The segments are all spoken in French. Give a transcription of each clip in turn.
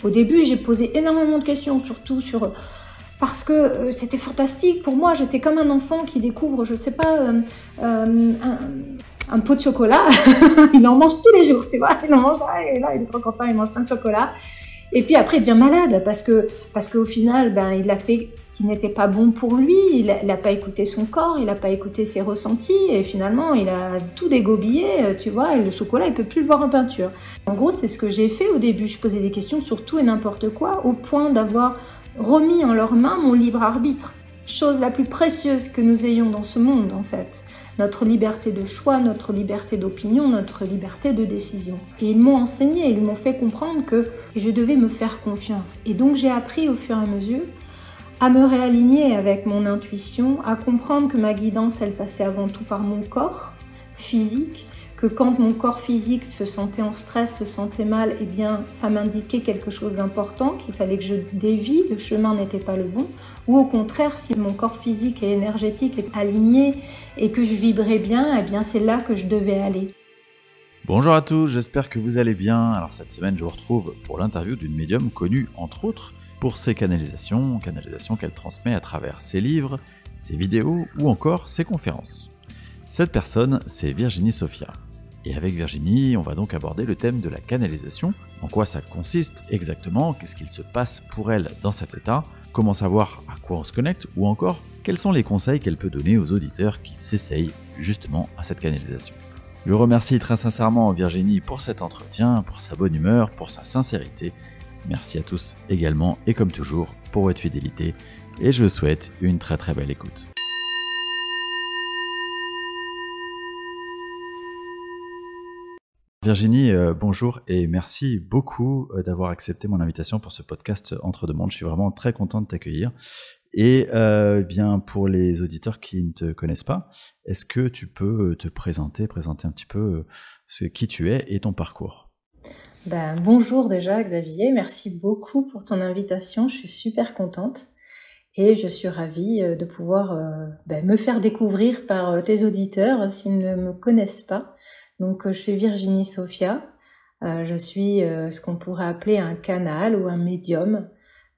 Au début, j'ai posé énormément de questions, surtout parce que c'était fantastique. Pour moi, j'étais comme un enfant qui découvre, je sais pas, un pot de chocolat. Il en mange tous les jours, tu vois. Il en mange, et là, il est trop content, il mange plein de chocolat. Et puis après, il devient malade parce qu'au final, il a fait ce qui n'était pas bon pour lui. Il n'a pas écouté son corps, il n'a pas écouté ses ressentis. Et finalement, il a tout dégobillé, tu vois. Et le chocolat, il peut plus le voir en peinture. En gros, c'est ce que j'ai fait au début. Je posais des questions sur tout et n'importe quoi, au point d'avoir remis en leurs mains mon libre arbitre. Chose la plus précieuse que nous ayons dans ce monde, en fait. Notre liberté de choix, notre liberté d'opinion, notre liberté de décision. Et ils m'ont enseigné, ils m'ont fait comprendre que je devais me faire confiance. Et donc j'ai appris au fur et à mesure à me réaligner avec mon intuition, à comprendre que ma guidance, elle passait avant tout par mon corps physique, que quand mon corps physique se sentait en stress, se sentait mal, eh bien, ça m'indiquait quelque chose d'important, qu'il fallait que je dévie, le chemin n'était pas le bon. Ou au contraire, si mon corps physique et énergétique est aligné et que je vibrais bien, eh bien, c'est là que je devais aller. Bonjour à tous, j'espère que vous allez bien. Alors cette semaine, je vous retrouve pour l'interview d'une médium connue, entre autres, pour ses canalisations qu'elle transmet à travers ses livres, ses vidéos ou encore ses conférences. Cette personne, c'est Virginie Sophia. Et avec Virginie, on va donc aborder le thème de la canalisation, en quoi ça consiste exactement, qu'est-ce qu'il se passe pour elle dans cet état, comment savoir à quoi on se connecte, ou encore quels sont les conseils qu'elle peut donner aux auditeurs qui s'essayent justement à cette canalisation. Je remercie très sincèrement Virginie pour cet entretien, pour sa bonne humeur, pour sa sincérité. Merci à tous également, et comme toujours, pour votre fidélité, et je vous souhaite une très très belle écoute. Virginie, bonjour et merci beaucoup d'avoir accepté mon invitation pour ce podcast Entre deux mondes. Je suis vraiment très content de t'accueillir. Et bien pour les auditeurs qui ne te connaissent pas, est-ce que tu peux te présenter un petit peu qui tu es et ton parcours? Bonjour déjà Xavier, merci beaucoup pour ton invitation, je suis super contente. Et je suis ravie de pouvoir me faire découvrir par tes auditeurs s'ils ne me connaissent pas. Donc je suis Virginie Sophia, je suis ce qu'on pourrait appeler un canal ou un médium.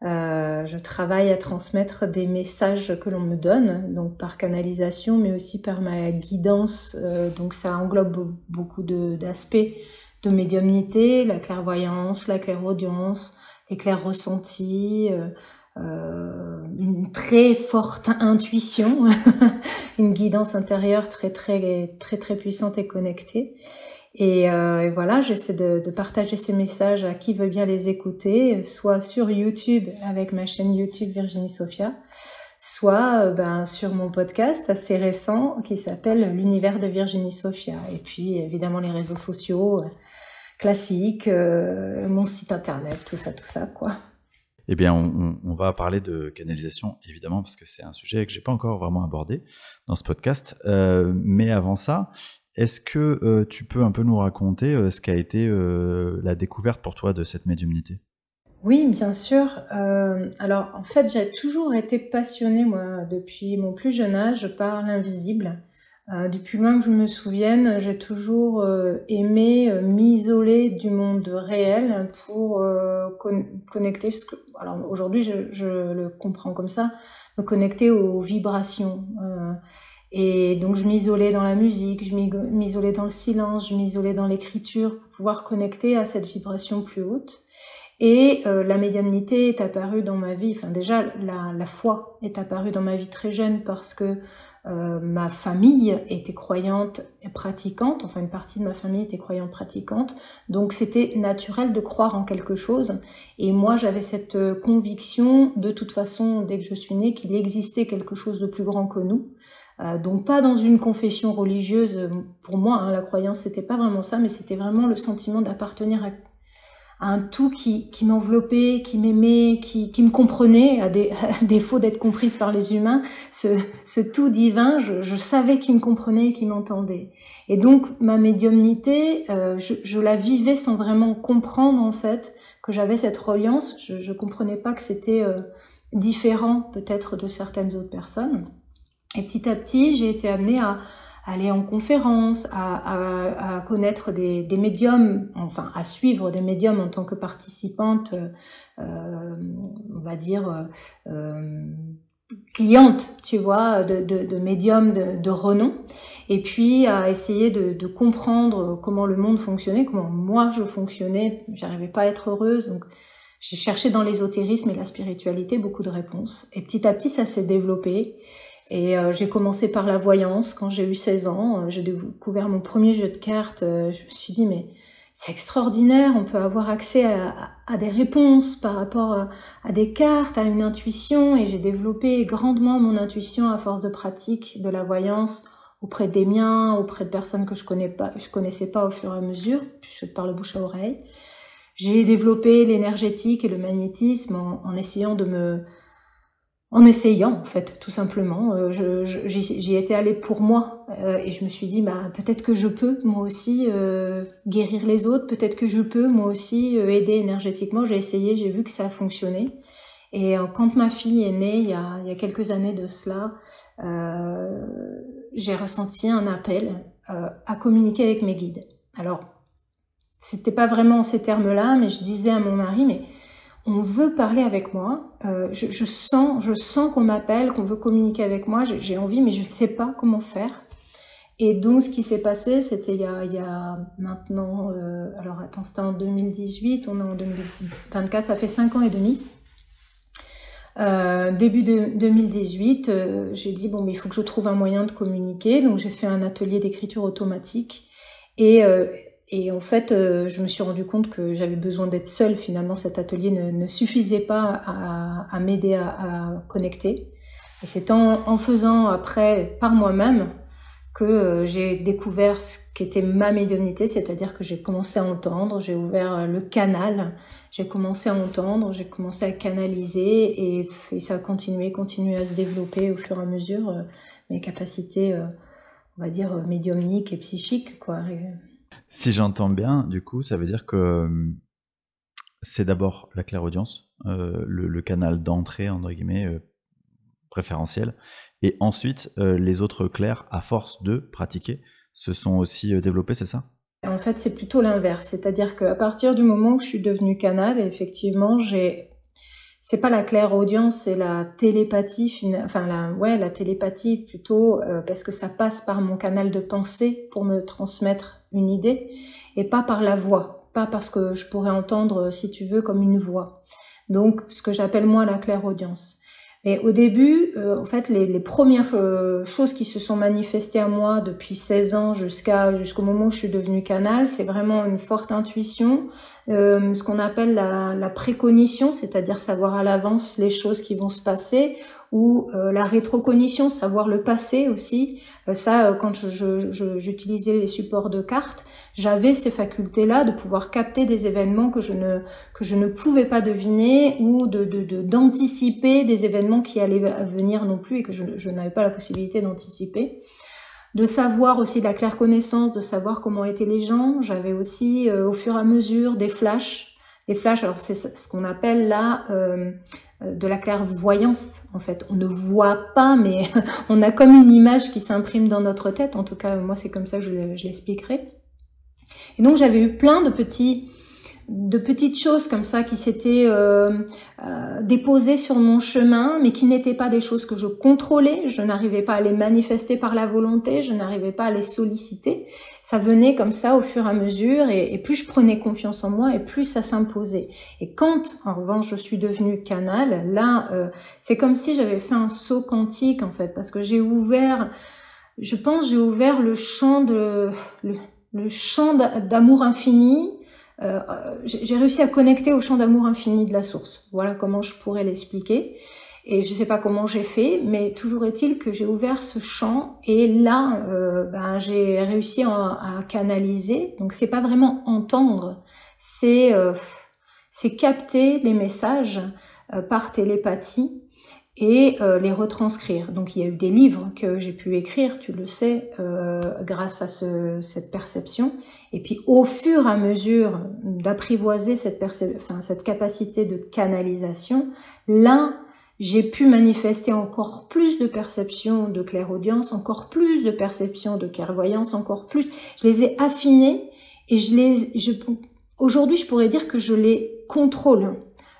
Je travaille à transmettre des messages que l'on me donne, donc par canalisation, mais aussi par ma guidance. Donc ça englobe beaucoup d'aspects de médiumnité, la clairvoyance, la clairaudience, les clairs ressentis, une très forte intuition, une guidance intérieure très puissante et connectée. Et voilà, j'essaie de partager ces messages à qui veut bien les écouter, soit sur YouTube avec ma chaîne YouTube Virginie Sophia, soit sur mon podcast assez récent qui s'appelle L'univers de Virginie Sophia. Et puis évidemment les réseaux sociaux classiques, mon site internet, tout ça quoi. Eh bien, on va parler de canalisation, évidemment, parce que c'est un sujet que j'ai pas encore vraiment abordé dans ce podcast. Mais avant ça, est-ce que tu peux un peu nous raconter ce qu'a été la découverte pour toi de cette médiumnité ? Oui, bien sûr. Alors, en fait, j'ai toujours été passionnée, moi, depuis mon plus jeune âge, par l'invisible. Du plus loin que je me souvienne, j'ai toujours aimé m'isoler du monde réel pour connecter. Alors aujourd'hui, je le comprends comme ça, me connecter aux vibrations. Et donc je m'isolais dans la musique, je m'isolais dans le silence, je m'isolais dans l'écriture pour pouvoir connecter à cette vibration plus haute. Et la médiumnité est apparue dans ma vie, enfin déjà la foi est apparue dans ma vie très jeune parce que ma famille était croyante et pratiquante, enfin une partie de ma famille était croyante pratiquante, donc c'était naturel de croire en quelque chose. Et moi j'avais cette conviction de toute façon dès que je suis née qu'il existait quelque chose de plus grand que nous. Donc pas dans une confession religieuse, pour moi la croyance c'était pas vraiment ça, mais c'était vraiment le sentiment d'appartenir à un tout qui m'enveloppait, qui m'aimait, qui me comprenait, à défaut d'être comprise par les humains, ce tout divin, je savais qu'il me comprenait et qu'il m'entendait. Et donc ma médiumnité, je la vivais sans vraiment comprendre en fait que j'avais cette reliance. Je comprenais pas que c'était différent peut-être de certaines autres personnes. Et petit à petit, j'ai été amenée aller en conférence, à connaître des médiums, enfin à suivre des médiums en tant que participante, on va dire cliente, tu vois, de médiums de renom, et puis à essayer de comprendre comment le monde fonctionnait, comment moi je fonctionnais. J'arrivais pas à être heureuse, donc j'ai cherché dans l'ésotérisme et la spiritualité beaucoup de réponses. Et petit à petit, ça s'est développé. Et j'ai commencé par la voyance quand j'ai eu 16 ans. J'ai découvert mon premier jeu de cartes. Je me suis dit, mais c'est extraordinaire, on peut avoir accès à des réponses par rapport à des cartes, à une intuition. Et j'ai développé grandement mon intuition à force de pratique de la voyance auprès des miens, auprès de personnes que je connaissais pas au fur et à mesure, puisque par le bouche à oreille. J'ai développé l'énergétique et le magnétisme en essayant en essayant, en fait, tout simplement. J'y étais allée pour moi, et je me suis dit, bah, peut-être que je peux, moi aussi, guérir les autres, peut-être que je peux, moi aussi, aider énergétiquement. J'ai essayé, j'ai vu que ça a fonctionné. Et quand ma fille est née, il y a quelques années de cela, j'ai ressenti un appel à communiquer avec mes guides. Alors, c'était pas vraiment ces termes-là, mais je disais à mon mari, mais on veut parler avec moi, je sens qu'on m'appelle, qu'on veut communiquer avec moi, j'ai envie, mais je ne sais pas comment faire. Et donc, ce qui s'est passé, c'était il y a maintenant, alors attends, c'était en 2018, on est en 2024, ça fait 5 ans et demi. Début de 2018, j'ai dit, bon, mais il faut que je trouve un moyen de communiquer, donc j'ai fait un atelier d'écriture automatique, et en fait, je me suis rendu compte que j'avais besoin d'être seule. Finalement, cet atelier ne suffisait pas à m'aider à connecter. Et c'est en faisant après par moi-même que j'ai découvert ce qu'était ma médiumnité, c'est-à-dire que j'ai commencé à entendre, j'ai ouvert le canal, j'ai commencé à entendre, j'ai commencé à canaliser, et ça a continué à se développer au fur et à mesure, mes capacités, on va dire, médiumniques et psychiques, quoi. Si j'entends bien, du coup, ça veut dire que c'est d'abord la clairaudience, le canal d'entrée, entre guillemets, préférentiel, et ensuite les autres clairs, à force de pratiquer, se sont aussi développés, c'est ça? En fait, c'est plutôt l'inverse, c'est-à-dire qu'à partir du moment où je suis devenue canal, effectivement, c'est pas la clairaudience, c'est la télépathie, la télépathie plutôt, parce que ça passe par mon canal de pensée pour me transmettre une idée, et pas par la voix, pas parce que je pourrais entendre, si tu veux, comme une voix. Donc, ce que j'appelle moi la clairaudience. Et au début, en fait, les premières choses qui se sont manifestées à moi depuis 16 ans jusqu'au moment où je suis devenue canal, c'est vraiment une forte intuition, ce qu'on appelle la précognition, c'est-à-dire savoir à l'avance les choses qui vont se passer, ou la rétrocognition, savoir le passé aussi. Quand j'utilisais les supports de cartes, j'avais ces facultés-là de pouvoir capter des événements que je ne pouvais pas deviner, ou d'anticiper des événements qui allaient venir non plus et que je n'avais pas la possibilité d'anticiper. De savoir aussi la claire connaissance, de savoir comment étaient les gens. J'avais aussi au fur et à mesure des flashs. Alors c'est ce qu'on appelle là de la clairvoyance, en fait. On ne voit pas, mais on a comme une image qui s'imprime dans notre tête. En tout cas, moi, c'est comme ça que je l'expliquerai. Et donc, j'avais eu plein de petites choses comme ça qui s'étaient déposées sur mon chemin, mais qui n'étaient pas des choses que je contrôlais. Je n'arrivais pas à les manifester par la volonté, je n'arrivais pas à les solliciter. Ça venait comme ça au fur et à mesure, et plus je prenais confiance en moi, et plus ça s'imposait. Et quand, en revanche, je suis devenue canal, là, c'est comme si j'avais fait un saut quantique, en fait, parce que j'ai ouvert le champ d'amour infini. J'ai réussi à connecter au champ d'amour infini de la source. Voilà comment je pourrais l'expliquer. Et je ne sais pas comment j'ai fait, mais toujours est-il que j'ai ouvert ce champ, et là, j'ai réussi à canaliser. Donc c'est pas vraiment entendre, c'est capter les messages par télépathie et les retranscrire. Donc il y a eu des livres que j'ai pu écrire, tu le sais, grâce à cette perception. Et puis au fur et à mesure d'apprivoiser cette capacité de canalisation, là j'ai pu manifester encore plus de perception de clairaudience, encore plus de perception de clairvoyance, encore plus. Je les ai affinés et aujourd'hui, je pourrais dire que je les contrôle.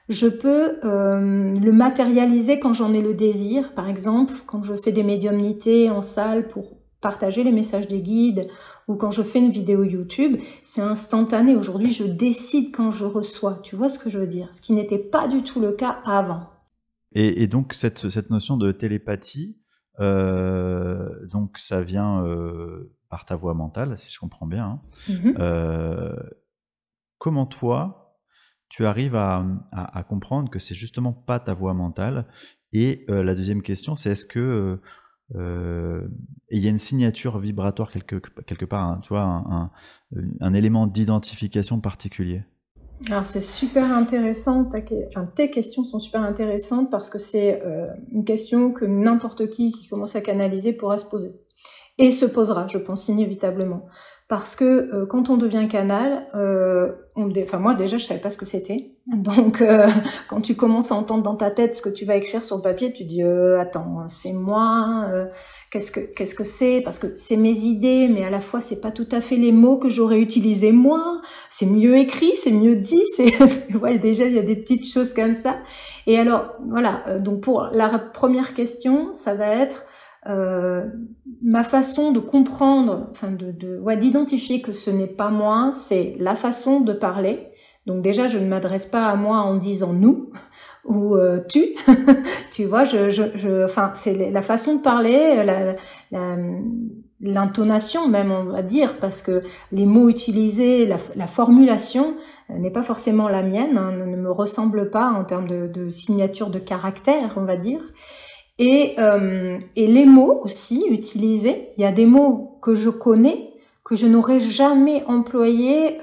Je peux le matérialiser quand j'en ai le désir. Par exemple, quand je fais des médiumnités en salle pour partager les messages des guides ou quand je fais une vidéo YouTube, c'est instantané. Aujourd'hui, je décide quand je reçois. Tu vois ce que je veux dire? Ce qui n'était pas du tout le cas avant. Et donc, cette notion de télépathie, donc ça vient par ta voix mentale, si je comprends bien. Comment toi, tu arrives à comprendre que c'est justement pas ta voix mentale? Et la deuxième question, c'est est-ce que il y a une signature vibratoire quelque part, hein, tu vois, un élément d'identification particulier? Alors c'est super intéressant, tes questions sont super intéressantes parce que c'est une question que n'importe qui commence à canaliser pourra se poser. Et se posera, je pense, inévitablement. Parce que quand on devient canal, moi déjà je savais pas ce que c'était. Donc quand tu commences à entendre dans ta tête ce que tu vas écrire sur le papier, tu dis attends, c'est moi, qu'est-ce que c'est? Parce que c'est mes idées, mais à la fois c'est pas tout à fait les mots que j'aurais utilisés moi. C'est mieux écrit, c'est mieux dit, tu vois, déjà il y a des petites choses comme ça. Et alors voilà, donc pour la première question, ça va être ma façon de comprendre, d'identifier que ce n'est pas moi, c'est la façon de parler. Donc déjà, je ne m'adresse pas à moi en disant nous ou tu. Tu vois, c'est la façon de parler, l'intonation même, on va dire, parce que les mots utilisés, la formulation n'est pas forcément la mienne, hein, ne me ressemble pas en termes de signature de caractère, on va dire. Et les mots aussi utilisés, il y a des mots que je connais, que je n'aurais jamais employés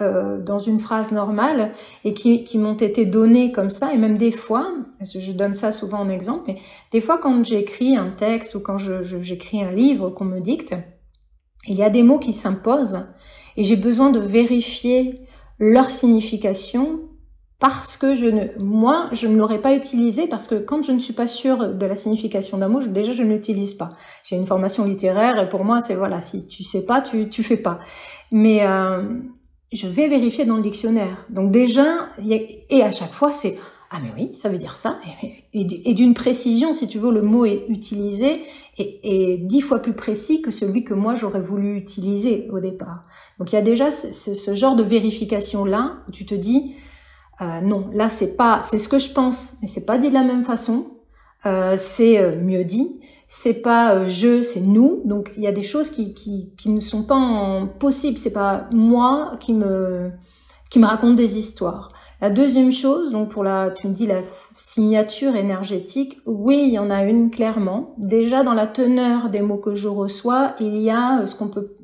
dans une phrase normale et qui m'ont été donnés comme ça. Et même des fois, je donne ça souvent en exemple, mais des fois quand j'écris un texte ou quand j'écris un livre qu'on me dicte, il y a des mots qui s'imposent et j'ai besoin de vérifier leur signification parce que je ne l'aurais pas utilisé, parce que quand je ne suis pas sûre de la signification d'un mot, déjà je ne l'utilise pas. J'ai une formation littéraire et pour moi c'est voilà, si tu sais pas, tu fais pas. Mais je vais vérifier dans le dictionnaire. Donc déjà, et à chaque fois c'est ah mais oui, ça veut dire ça, et d'une précision, si tu veux, le mot est utilisé et 10 fois plus précis que celui que moi j'aurais voulu utiliser au départ. Donc il y a déjà ce genre de vérification là où tu te dis non, là c'est ce que je pense, mais c'est pas dit de la même façon. C'est mieux dit. C'est pas c'est nous. Donc il y a des choses qui ne sont pas possibles. C'est pas moi qui me raconte des histoires. La deuxième chose, donc tu me dis la signature énergétique. Oui, il y en a une clairement. Déjà dans la teneur des mots que je reçois, il y a ce qu'on peut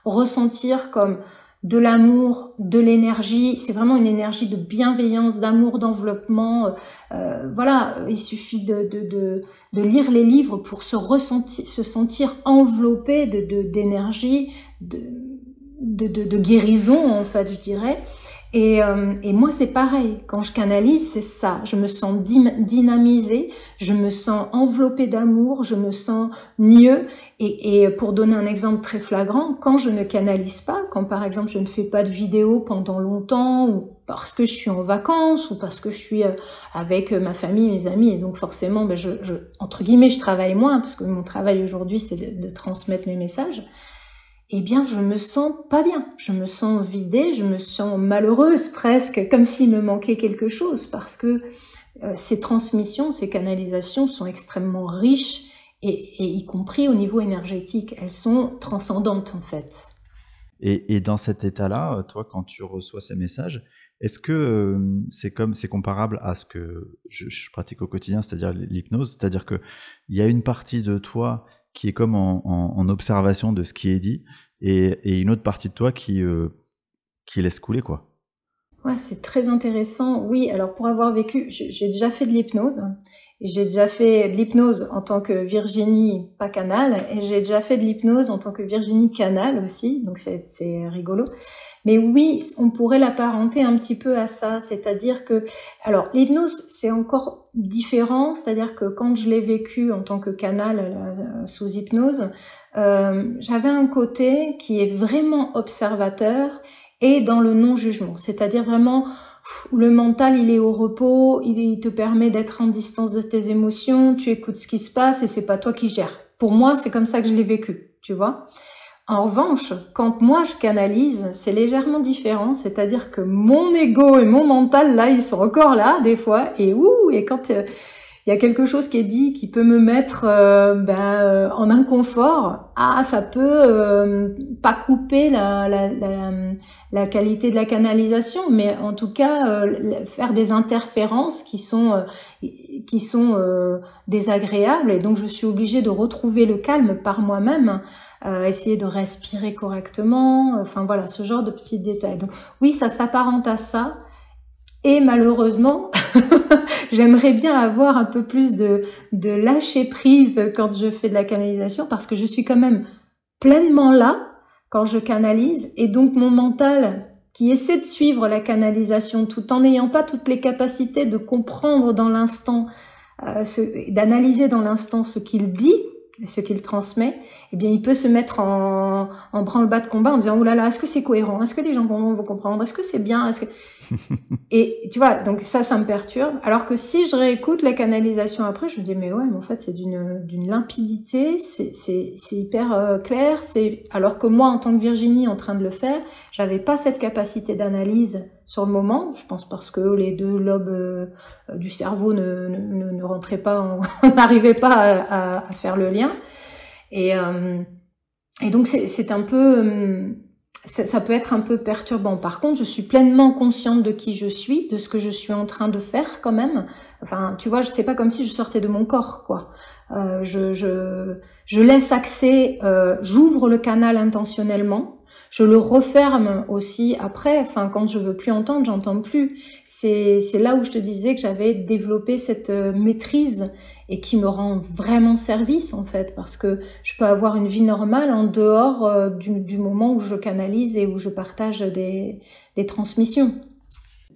ressentir comme de l'amour, de l'énergie. C'est vraiment une énergie de bienveillance, d'amour, d'enveloppement. Voilà, il suffit de lire les livres pour se sentir enveloppé d'énergie, de guérison en fait, je dirais. Et moi c'est pareil, quand je canalise c'est ça, je me sens dynamisée, je me sens enveloppée d'amour, je me sens mieux. Et pour donner un exemple très flagrant, quand je ne canalise pas, quand par exemple je ne fais pas de vidéo pendant longtemps, ou parce que je suis en vacances, ou parce que je suis avec ma famille, mes amis, et donc forcément entre guillemets je travaille moins, parce que mon travail aujourd'hui c'est de transmettre mes messages, eh bien, je me sens pas bien. Je me sens vidée, je me sens malheureuse presque, comme s'il me manquait quelque chose, parce que ces transmissions, ces canalisations sont extrêmement riches, et y compris au niveau énergétique. Elles sont transcendantes, en fait. Et dans cet état-là, toi, quand tu reçois ces messages, est-ce que c'est comparable à ce que je pratique au quotidien, c'est-à-dire l'hypnose, c'est-à-dire qu'il y a une partie de toi qui est comme en observation de ce qui est dit, et une autre partie de toi qui laisse couler, quoi. Ouais, c'est très intéressant. Oui, alors pour avoir vécu, j'ai déjà fait de l'hypnose. J'ai déjà fait de l'hypnose en tant que Virginie, pas Canal, et j'ai déjà fait de l'hypnose en tant que Virginie Canal aussi, donc c'est rigolo. Mais oui, on pourrait l'apparenter un petit peu à ça, c'est-à-dire que, alors l'hypnose c'est encore différent, c'est-à-dire que quand je l'ai vécu en tant que Canal sous hypnose, j'avais un côté qui est vraiment observateur et dans le non-jugement, c'est-à-dire vraiment où le mental il est au repos, il te permet d'être en distance de tes émotions, tu écoutes ce qui se passe et c'est pas toi qui gères. Pour moi, c'est comme ça que je l'ai vécu, tu vois. En revanche, quand moi je canalise, c'est légèrement différent, c'est-à-dire que mon ego et mon mental, là, ils sont encore là, des fois, et quand il y a quelque chose qui est dit qui peut me mettre en inconfort, ça peut pas couper la qualité de la canalisation, mais en tout cas faire des interférences qui sont désagréables, et donc je suis obligée de retrouver le calme par moi-même, essayer de respirer correctement, enfin voilà, ce genre de petits détails. Donc oui, ça s'apparente à ça. Et malheureusement, j'aimerais bien avoir un peu plus de lâcher prise quand je fais de la canalisation, parce que je suis quand même pleinement là quand je canalise, et donc mon mental qui essaie de suivre la canalisation tout en n'ayant pas toutes les capacités de comprendre dans l'instant, d'analyser dans l'instant ce qu'il dit, ce qu'il transmet, eh bien, il peut se mettre en branle-bas de combat en disant « Oh là là, est-ce que c'est cohérent? Est-ce que les gens vont comprendre? Est-ce que c'est bien? Est-ce que… » Et tu vois, donc ça me perturbe. Alors que si je réécoute la canalisation après, je me dis « Mais ouais, mais en fait, c'est d'une limpidité, c'est hyper clair. » Alors que moi, en tant que Virginie, en train de le faire, j'avais pas cette capacité d'analyse sur le moment, je pense parce que les deux lobes du cerveau ne rentraient pas, on n'arrivait pas à faire le lien. Et donc c'est un peu, ça peut être un peu perturbant. Par contre, je suis pleinement consciente de qui je suis, de ce que je suis en train de faire quand même. Enfin, tu vois, c'est pas comme si je sortais de mon corps, quoi. Je laisse accès, j'ouvre le canal intentionnellement. Je le referme aussi après, enfin quand je veux plus entendre, j'entends plus. C'est là où je te disais que j'avais développé cette maîtrise et qui me rend vraiment service en fait, parce que je peux avoir une vie normale en dehors du moment où je canalise et où je partage des transmissions.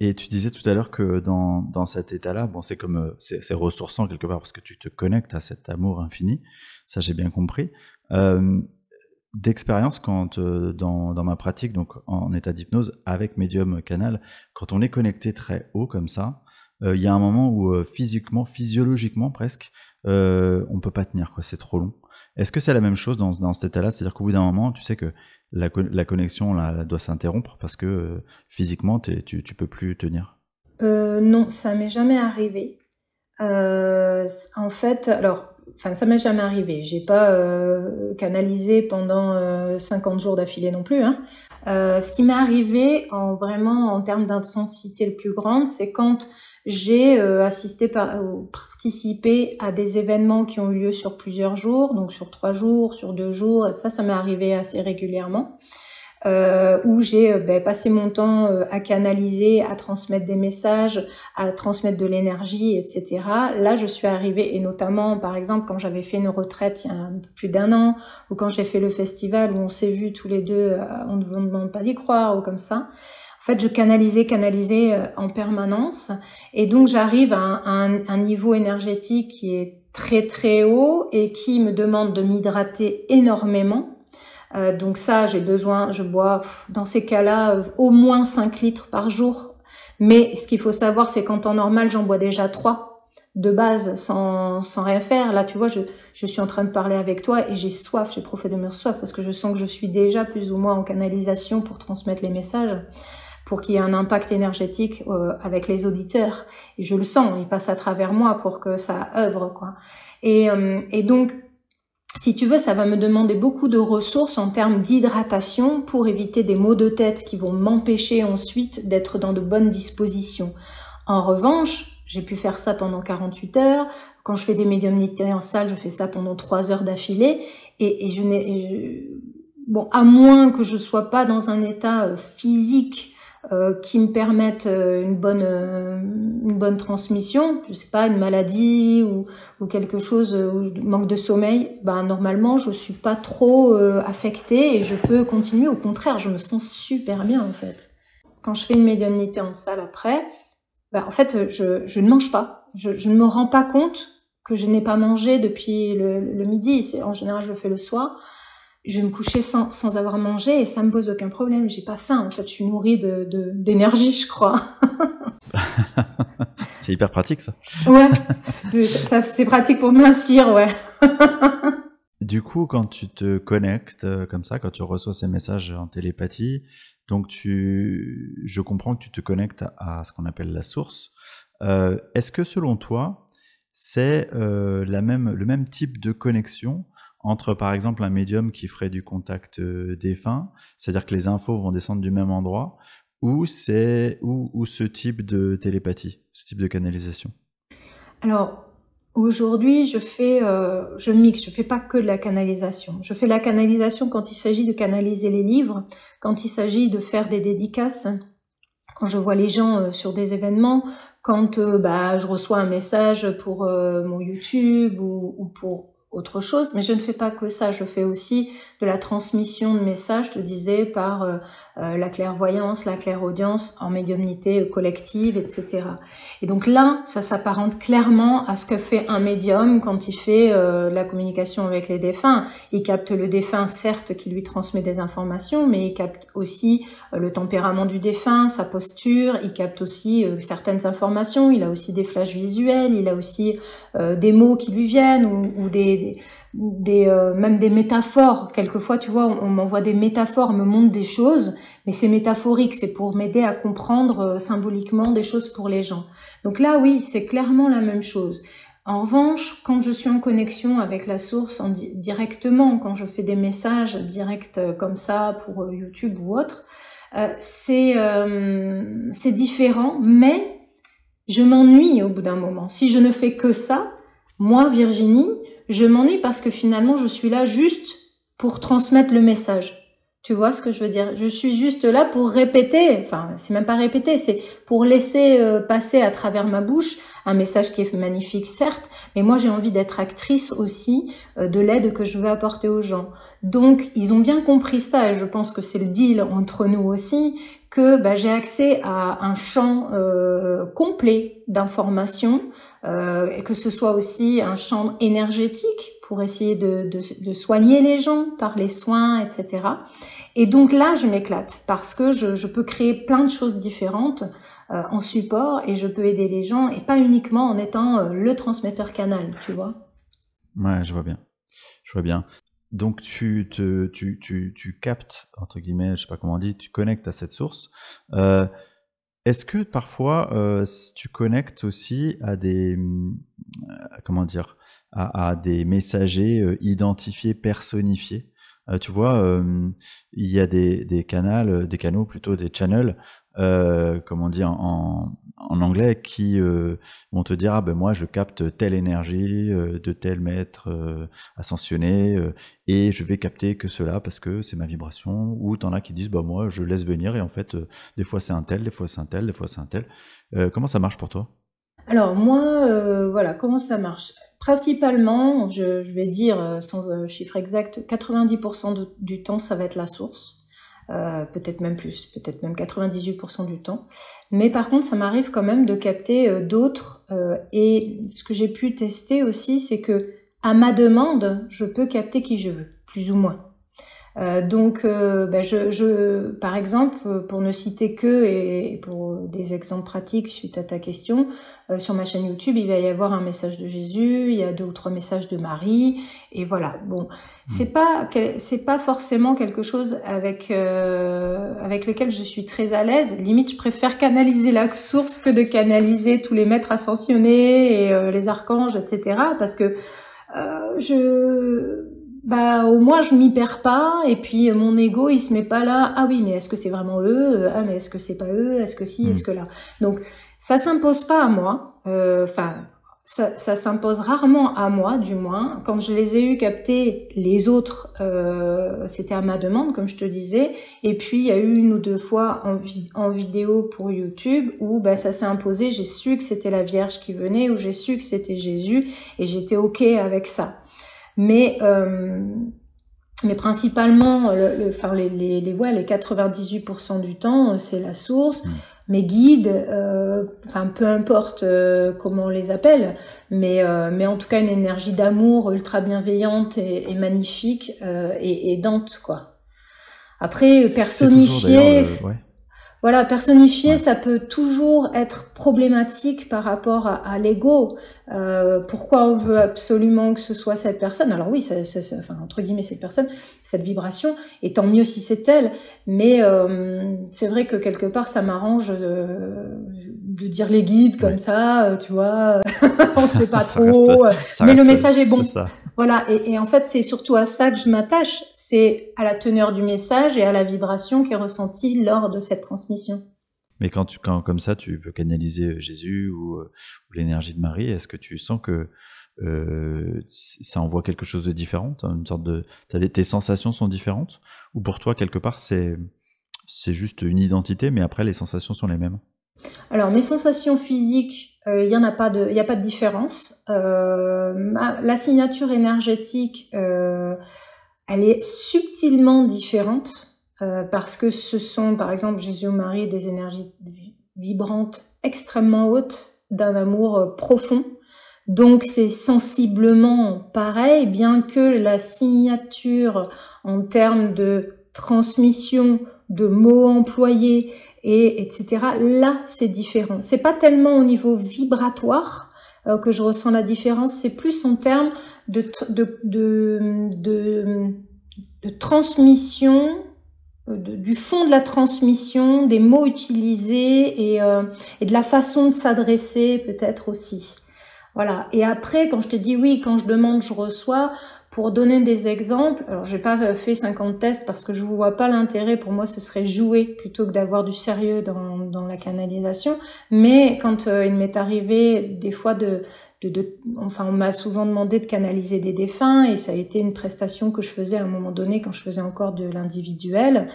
Et tu disais tout à l'heure que dans cet état-là, bon, c'est comme c'est ressourçant quelque part parce que tu te connectes à cet amour infini, ça j'ai bien compris. D'expérience, quand dans ma pratique, donc en état d'hypnose avec médium canal, quand on est connecté très haut comme ça, il y a un moment où physiquement, physiologiquement presque, on peut pas tenir, quoi, c'est trop long. Est-ce que c'est la même chose dans cet état-là? C'est-à-dire qu'au bout d'un moment, tu sais que la connexion là, doit s'interrompre parce que physiquement, tu peux plus tenir? Non, ça m'est jamais arrivé. En fait, alors, enfin, ça m'est jamais arrivé. J'ai pas canalisé pendant 50 jours d'affilée non plus, hein. Ce qui m'est arrivé vraiment en termes d'intensité le plus grande, c'est quand j'ai participé à des événements qui ont eu lieu sur plusieurs jours, donc sur 3 jours, sur 2 jours. Ça m'est arrivé assez régulièrement. Où j'ai passé mon temps à canaliser, à transmettre des messages, à transmettre de l'énergie, etc. Là, je suis arrivée, et notamment, par exemple, quand j'avais fait une retraite il y a un peu plus d'1 an, ou quand j'ai fait le festival où on s'est vus tous les deux, on ne vous demande pas d'y croire, ou comme ça. En fait, je canalisais en permanence, et donc j'arrive à un niveau énergétique qui est très très haut et qui me demande de m'hydrater énormément. Donc ça, j'ai besoin, je bois dans ces cas-là au moins 5 litres par jour. Mais ce qu'il faut savoir, c'est qu'en temps normal, j'en bois déjà 3 de base sans rien faire. Là, tu vois, je suis en train de parler avec toi et j'ai soif, j'ai profondément soif parce que je sens que je suis déjà plus ou moins en canalisation pour transmettre les messages, pour qu'il y ait un impact énergétique avec les auditeurs. Et je le sens, il passe à travers moi pour que ça œuvre, quoi. Et donc, si tu veux, ça va me demander beaucoup de ressources en termes d'hydratation pour éviter des maux de tête qui vont m'empêcher ensuite d'être dans de bonnes dispositions. En revanche, j'ai pu faire ça pendant 48 heures. Quand je fais des médiumnités en salle, je fais ça pendant 3 heures d'affilée. Bon, à moins que je sois pas dans un état physique qui me permettent une bonne transmission, je sais pas, une maladie ou quelque chose, ou manque de sommeil, ben normalement je suis pas trop affectée et je peux continuer. Au contraire, je me sens super bien en fait. Quand je fais une médiumnité en salle après, ben, en fait je ne mange pas. Je ne me rends pas compte que je n'ai pas mangé depuis le midi. En général, je le fais le soir. Je vais me coucher sans avoir mangé et ça me pose aucun problème. J'ai pas faim. En fait, je suis nourrie d'énergie, je crois. C'est hyper pratique, ça. Ouais, c'est pratique pour mincir, ouais. Du coup, quand tu te connectes comme ça, quand tu reçois ces messages en télépathie, donc je comprends que tu te connectes à ce qu'on appelle la source. Est-ce que selon toi, c'est le même type de connexion entre, par exemple, un médium qui ferait du contact défunt, c'est-à-dire que les infos vont descendre du même endroit, ou ce type de télépathie, ce type de canalisation? Alors, aujourd'hui, je mixe, je fais pas que de la canalisation. Je fais de la canalisation quand il s'agit de canaliser les livres, quand il s'agit de faire des dédicaces, quand je vois les gens sur des événements, quand je reçois un message pour mon YouTube ou pour autre chose, mais je ne fais pas que ça, je fais aussi de la transmission de messages, je te disais, par la clairvoyance, la clairaudience, en médiumnité collective, etc. Et donc là, ça s'apparente clairement à ce que fait un médium quand il fait la communication avec les défunts. Il capte le défunt, certes, qui lui transmet des informations, mais il capte aussi le tempérament du défunt, sa posture, il capte aussi certaines informations, il a aussi des flashs visuels, il a aussi des mots qui lui viennent ou même des métaphores. Quelquefois, tu vois, on m'envoie des métaphores, on me montre des choses, mais c'est métaphorique, c'est pour m'aider à comprendre symboliquement des choses pour les gens. Donc là, oui, c'est clairement la même chose. En revanche, quand je suis en connexion avec la source directement, quand je fais des messages directs comme ça pour YouTube ou autre, c'est différent, mais je m'ennuie au bout d'un moment. Si je ne fais que ça, moi, Virginie, je m'ennuie parce que finalement, je suis là juste pour transmettre le message. Tu vois ce que je veux dire? Je suis juste là pour répéter, enfin, c'est même pas répéter, c'est pour laisser passer à travers ma bouche un message qui est magnifique, certes, mais moi, j'ai envie d'être actrice aussi de l'aide que je veux apporter aux gens. Donc, ils ont bien compris ça, et je pense que c'est le deal entre nous aussi, que j'ai accès à un champ complet d'informations, et que ce soit aussi un champ énergétique pour essayer de soigner les gens par les soins, etc. Et donc là, je m'éclate parce que je peux créer plein de choses différentes en support et je peux aider les gens et pas uniquement en étant le transmetteur canal, tu vois. Ouais, je vois bien. Je vois bien. Donc tu captes, entre guillemets, je sais pas comment on dit, tu connectes à cette source. Est-ce que parfois tu connectes aussi à des comment dire, à des messagers identifiés, personnifiés? Tu vois, il y a des canaux plutôt, des channels, comme on dit en anglais, qui vont te dire, ah ben moi je capte telle énergie de tel maître ascensionné et je vais capter que cela parce que c'est ma vibration. Ou t'en as qui disent, bah moi je laisse venir et en fait des fois c'est un tel, des fois c'est un tel, des fois c'est un tel. Comment ça marche pour toi? Alors moi, voilà, comment ça marche? Principalement, je vais dire sans chiffre exact, 90% du temps, ça va être la source. Peut-être même plus, peut-être même 98% du temps. Mais par contre, ça m'arrive quand même de capter d'autres. Et ce que j'ai pu tester aussi, c'est que à ma demande, je peux capter qui je veux, plus ou moins. Donc, par exemple, pour ne citer que, et pour des exemples pratiques suite à ta question, sur ma chaîne YouTube, il va y avoir un message de Jésus, il y a 2 ou 3 messages de Marie, et voilà. Bon, c'est pas forcément quelque chose avec lequel je suis très à l'aise. Limite, je préfère canaliser la source que de canaliser tous les maîtres ascensionnés et les archanges, etc. Parce que au moins je m'y perds pas et puis mon ego il se met pas là, ah oui mais est-ce que c'est vraiment eux, ah mais est-ce que c'est pas eux, est-ce que si, est-ce que là, donc ça s'impose pas à moi, ça s'impose rarement à moi, du moins. Quand je les ai eu captés, les autres, c'était à ma demande, comme je te disais. Et puis, il y a eu 1 ou 2 fois en vidéo pour YouTube où ça s'est imposé. J'ai su que c'était la Vierge qui venait, ou j'ai su que c'était Jésus, et j'étais OK avec ça. Mais principalement, les 98% du temps, c'est la source. Mes guides, peu importe comment on les appelle, mais en tout cas une énergie d'amour ultra bienveillante et magnifique et aidante, quoi. Après, personnifier, personnifier, ça peut toujours être problématique par rapport à l'ego. Pourquoi on veut absolument que ce soit cette personne? Alors oui, entre guillemets cette personne, cette vibration, et tant mieux si c'est elle. Mais c'est vrai que quelque part, ça m'arrange de dire les guides comme ça, tu vois. On sait pas trop, mais le message est bon. Voilà, et en fait, c'est surtout à ça que je m'attache, c'est à la teneur du message et à la vibration qui est ressentie lors de cette transmission. Mais quand comme ça, tu peux canaliser Jésus ou l'énergie de Marie, est-ce que tu sens que ça envoie quelque chose de différent, une sorte de, tes sensations sont différentes, ou pour toi, quelque part, c'est juste une identité, mais après, les sensations sont les mêmes? Alors, mes sensations physiques, il y a pas de différence. La signature énergétique, elle est subtilement différente parce que ce sont, par exemple, Jésus ou Marie, des énergies vibrantes extrêmement hautes, d'un amour profond. Donc, c'est sensiblement pareil, bien que la signature en termes de transmission, de mots employés, etc. Là, c'est différent. C'est pas tellement au niveau vibratoire que je ressens la différence, c'est plus en termes de transmission, du fond de la transmission, des mots utilisés et de la façon de s'adresser peut-être aussi. Voilà. Et après, quand je te dis oui, quand je demande, je reçois. Pour donner des exemples, alors j'ai pas fait 50 tests parce que je ne vois pas l'intérêt, pour moi ce serait jouer plutôt que d'avoir du sérieux dans la canalisation, mais quand il m'est arrivé des fois on m'a souvent demandé de canaliser des défunts et ça a été une prestation que je faisais à un moment donné quand je faisais encore de l'individuel,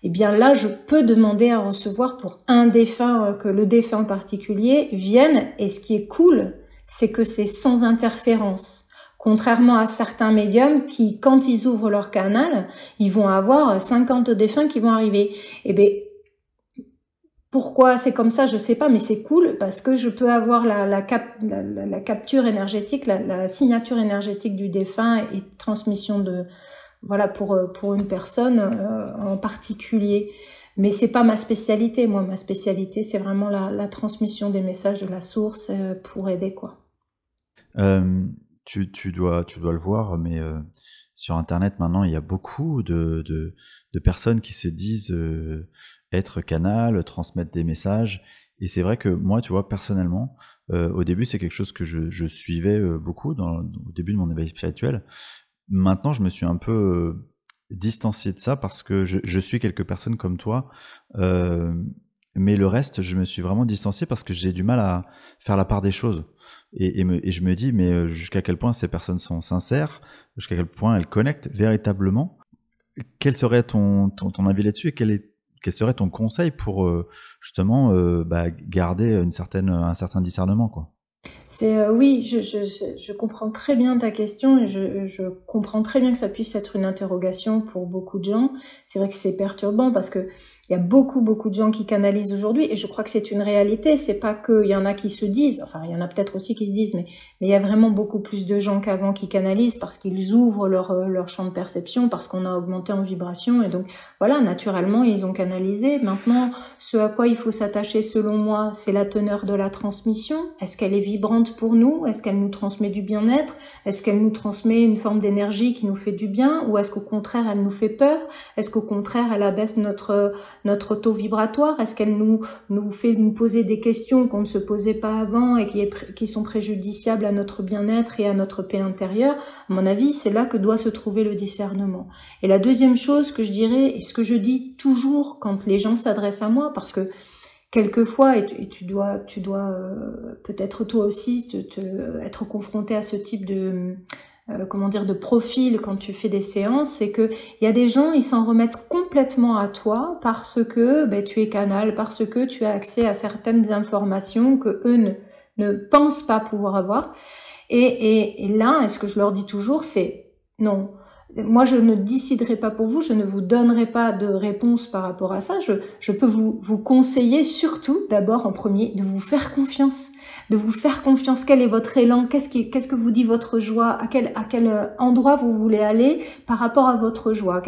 et bien là je peux demander à recevoir pour un défunt, que le défunt en particulier vienne, et ce qui est cool, c'est que c'est sans interférence. Contrairement à certains médiums qui, quand ils ouvrent leur canal, ils vont avoir 50 défunts qui vont arriver. Eh bien, pourquoi c'est comme ça, je sais pas, mais c'est cool parce que je peux avoir la capture énergétique, la signature énergétique du défunt et transmission pour une personne en particulier. Mais c'est pas ma spécialité. Moi, ma spécialité, c'est vraiment la transmission des messages de la source pour aider, quoi. Tu dois le voir, mais sur Internet maintenant, il y a beaucoup de personnes qui se disent être canal, transmettre des messages. Et c'est vrai que moi, tu vois, personnellement, au début, c'est quelque chose que je suivais beaucoup au début de mon éveil spirituel. Maintenant, je me suis un peu distancié de ça parce que je suis quelques personnes comme toi. Mais le reste, je me suis vraiment distancié parce que j'ai du mal à faire la part des choses. Et je me dis, mais jusqu'à quel point ces personnes sont sincères, jusqu'à quel point elles connectent véritablement. Quel serait ton avis là-dessus et quel serait ton conseil pour justement garder un certain discernement, quoi? Oui, je comprends très bien ta question et je comprends très bien que ça puisse être une interrogation pour beaucoup de gens. C'est vrai que c'est perturbant parce que il y a beaucoup de gens qui canalisent aujourd'hui et je crois que c'est une réalité. C'est pas qu'il y en a qui se disent, enfin il y en a peut-être aussi qui se disent, mais il y a vraiment beaucoup plus de gens qu'avant qui canalisent parce qu'ils ouvrent leur champ de perception, parce qu'on a augmenté en vibration et donc voilà, naturellement ils ont canalisé. Maintenant, ce à quoi il faut s'attacher selon moi, c'est la teneur de la transmission. Est-ce qu'elle est vibrante pour nous? Est-ce qu'elle nous transmet du bien-être? Est-ce qu'elle nous transmet une forme d'énergie qui nous fait du bien? Ou est-ce qu'au contraire elle nous fait peur? Est-ce qu'au contraire elle abaisse notre taux vibratoire? Est-ce qu'elle nous fait nous poser des questions qu'on ne se posait pas avant et qui sont préjudiciables à notre bien-être et à notre paix intérieure? À mon avis, c'est là que doit se trouver le discernement. Et la deuxième chose que je dirais, et ce que je dis toujours quand les gens s'adressent à moi, parce que quelquefois, et tu dois peut-être toi aussi être confronté à ce type de de profil quand tu fais des séances, c'est que il y a des gens, ils s'en remettent complètement à toi parce que tu es canal, parce que tu as accès à certaines informations que eux ne pensent pas pouvoir avoir. Et là, ce que je leur dis toujours, c'est non. Moi, je ne déciderai pas pour vous, je ne vous donnerai pas de réponse par rapport à ça. Je peux vous conseiller surtout, d'abord en premier, de vous faire confiance. De vous faire confiance. Quel est votre élan? Qu'est-ce que vous dit votre joie? À quel endroit vous voulez aller par rapport à votre joie?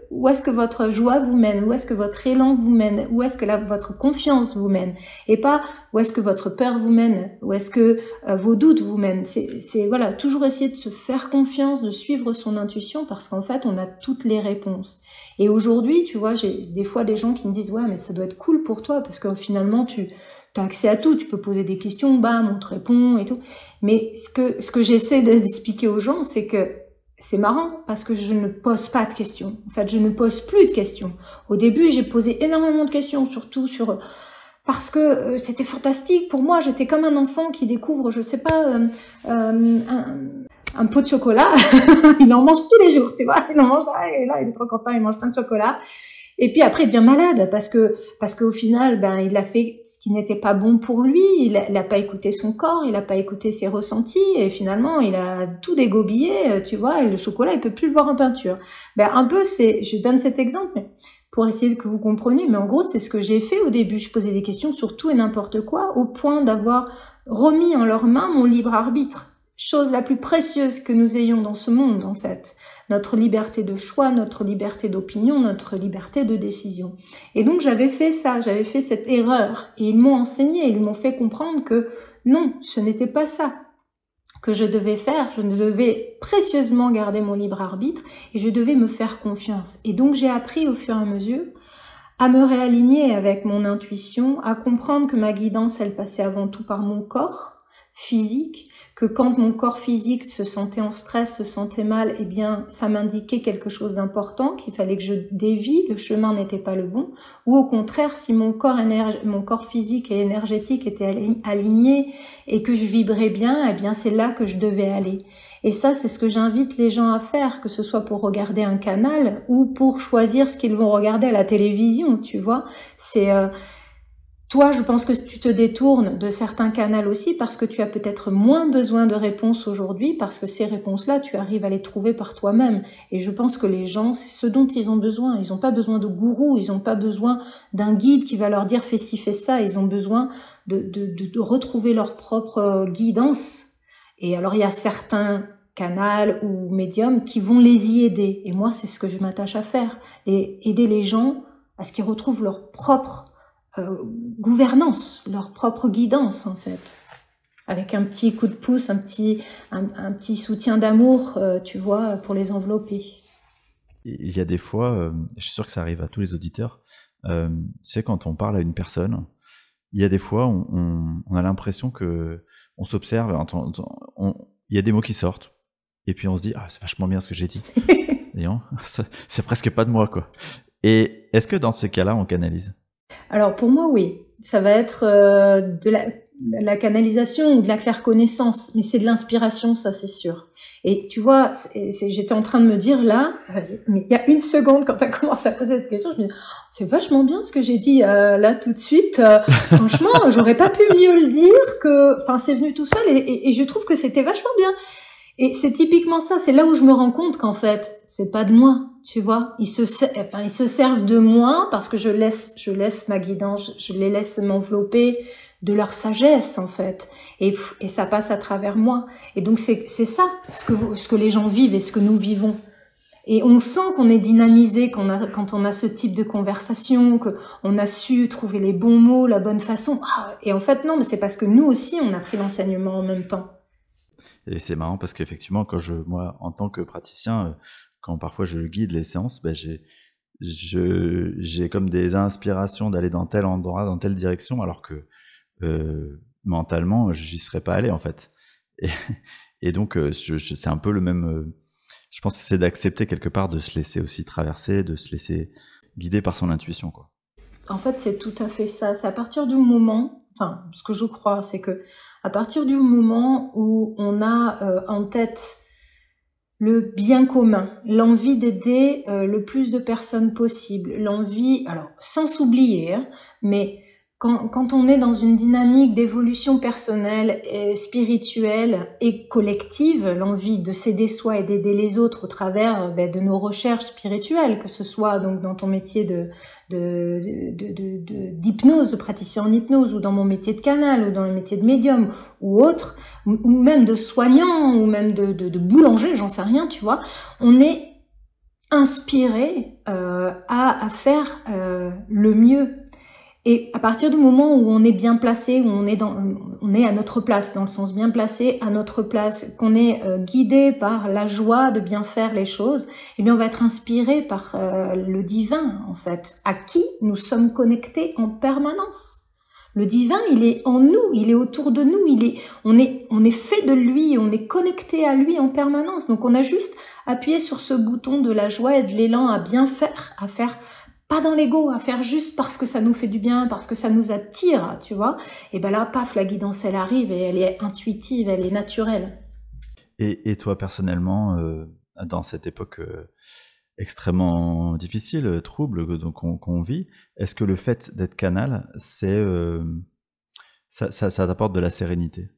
Où est-ce que votre joie vous mène? Où est-ce que votre élan vous mène? Où est-ce que votre confiance vous mène? Et pas où est-ce que votre peur vous mène? Où est-ce que vos doutes vous mènent? C'est voilà, toujours essayer de se faire confiance, de suivre son intuition, parce qu'en fait, on a toutes les réponses. Et aujourd'hui, tu vois, j'ai des fois des gens qui me disent « Ouais, mais ça doit être cool pour toi, parce que finalement, tu as accès à tout, tu peux poser des questions, bam, on te répond et tout. » Mais ce que j'essaie d'expliquer aux gens, c'est que c'est marrant, parce que je ne pose pas de questions. En fait, je ne pose plus de questions. Au début, j'ai posé énormément de questions, surtout parce que c'était fantastique. Pour moi, j'étais comme un enfant qui découvre, je sais pas, un pot de chocolat. Il en mange tous les jours, tu vois. Il en mange là, et là, il est trop content, il mange plein de chocolat. Et puis après, il devient malade parce qu'au final, il a fait ce qui n'était pas bon pour lui. Il a pas écouté son corps, il a pas écouté ses ressentis, et finalement, il a tout dégobillé, tu vois. Et le chocolat, il peut plus le voir en peinture. Un peu, je donne cet exemple, mais pour essayer que vous compreniez. Mais en gros, c'est ce que j'ai fait au début. Je posais des questions sur tout et n'importe quoi, au point d'avoir remis en leurs mains mon libre arbitre. Chose la plus précieuse que nous ayons dans ce monde, en fait. Notre liberté de choix, notre liberté d'opinion, notre liberté de décision. Et donc, j'avais fait ça, j'avais fait cette erreur. Et ils m'ont enseigné, ils m'ont fait comprendre que non, ce n'était pas ça que je devais faire. Je devais précieusement garder mon libre arbitre et je devais me faire confiance. Et donc, j'ai appris au fur et à mesure à me réaligner avec mon intuition, à comprendre que ma guidance, elle passait avant tout par mon corps physique, que quand mon corps physique se sentait en stress, se sentait mal, eh bien, ça m'indiquait quelque chose d'important, qu'il fallait que je dévie, le chemin n'était pas le bon, ou au contraire, si mon corps physique et énergétique étaient alignés et que je vibrais bien, eh bien, c'est là que je devais aller. Et ça, c'est ce que j'invite les gens à faire, que ce soit pour regarder un canal ou pour choisir ce qu'ils vont regarder à la télévision, tu vois. Toi, je pense que tu te détournes de certains canaux aussi parce que tu as peut-être moins besoin de réponses aujourd'hui, parce que ces réponses-là, tu arrives à les trouver par toi-même. Et je pense que les gens, c'est ce dont ils ont besoin. Ils n'ont pas besoin de gourou, ils n'ont pas besoin d'un guide qui va leur dire fais ci, fais ça. Ils ont besoin de retrouver leur propre guidance. Et alors, il y a certains canaux ou médiums qui vont les y aider. Et moi, c'est ce que je m'attache à faire. Et aider les gens à ce qu'ils retrouvent leur propre gouvernance, leur propre guidance en fait, avec un petit coup de pouce, un petit soutien d'amour, tu vois, pour les envelopper. Il y a des fois, je suis sûr que ça arrive à tous les auditeurs, tu sais, quand on parle à une personne, il y a des fois, on a l'impression que on s'observe, il y a des mots qui sortent, et puis on se dit, ah, c'est vachement bien ce que j'ai dit. C'est presque pas de moi, quoi. Et est-ce que dans ce cas-là, on canalise? Alors pour moi, oui. Ça va être de la canalisation ou de la clairconnaissance, mais c'est de l'inspiration, ça c'est sûr. Et tu vois, j'étais en train de me dire là, mais il y a une seconde quand tu as commencé à poser cette question, je me dis, c'est vachement bien ce que j'ai dit là tout de suite. Franchement, j'aurais pas pu mieux le dire que, enfin, c'est venu tout seul et je trouve que c'était vachement bien. Et c'est typiquement ça, c'est là où je me rends compte qu'en fait, c'est pas de moi, tu vois. Ils se servent de moi parce que je laisse ma guidance, je les laisse m'envelopper de leur sagesse, en fait. Et ça passe à travers moi. Et donc, c'est ça, ce que les gens vivent et ce que nous vivons. Et on sent qu'on est dynamisé quand on a ce type de conversation, qu'on a su trouver les bons mots, la bonne façon. Et en fait, non, mais c'est parce que nous aussi, on a pris l'enseignement en même temps. Et c'est marrant parce qu'effectivement, moi, en tant que praticien, quand parfois je guide les séances, j'ai comme des inspirations d'aller dans tel endroit, dans telle direction, alors que mentalement, j'y serais pas allé en fait. Et donc, c'est un peu le même. Je pense que c'est d'accepter quelque part de se laisser aussi traverser, de se laisser guider par son intuition, quoi. En fait, c'est tout à fait ça. C'est à partir du moment, enfin, ce que je crois, c'est que à partir du moment où on a en tête le bien commun, l'envie d'aider le plus de personnes possible, l'envie, alors sans s'oublier, hein, mais quand on est dans une dynamique d'évolution personnelle, et spirituelle et collective, l'envie de s'aider soi et d'aider les autres au travers de nos recherches spirituelles, que ce soit donc dans ton métier d'hypnose, de praticien en hypnose, ou dans mon métier de canal, ou dans le métier de médium, ou autre, ou même de soignant, ou même de boulanger, j'en sais rien, tu vois, on est inspiré à faire le mieux. Et à partir du moment où on est bien placé, où on est à notre place, dans le sens bien placé, à notre place, qu'on est guidé par la joie de bien faire les choses, eh bien on va être inspiré par le divin, en fait, à qui nous sommes connectés en permanence. Le divin, il est en nous, il est autour de nous, on est fait de lui, on est connecté à lui en permanence. Donc on a juste appuyé sur ce bouton de la joie et de l'élan à bien faire, à faire pas dans l'ego, à faire juste parce que ça nous fait du bien, parce que ça nous attire, tu vois. Et ben là, paf, la guidance, elle arrive et elle est intuitive, elle est naturelle. Et toi, personnellement, dans cette époque extrêmement difficile, trouble qu'on vit, est-ce que le fait d'être canal, ça t'apporte de la sérénité?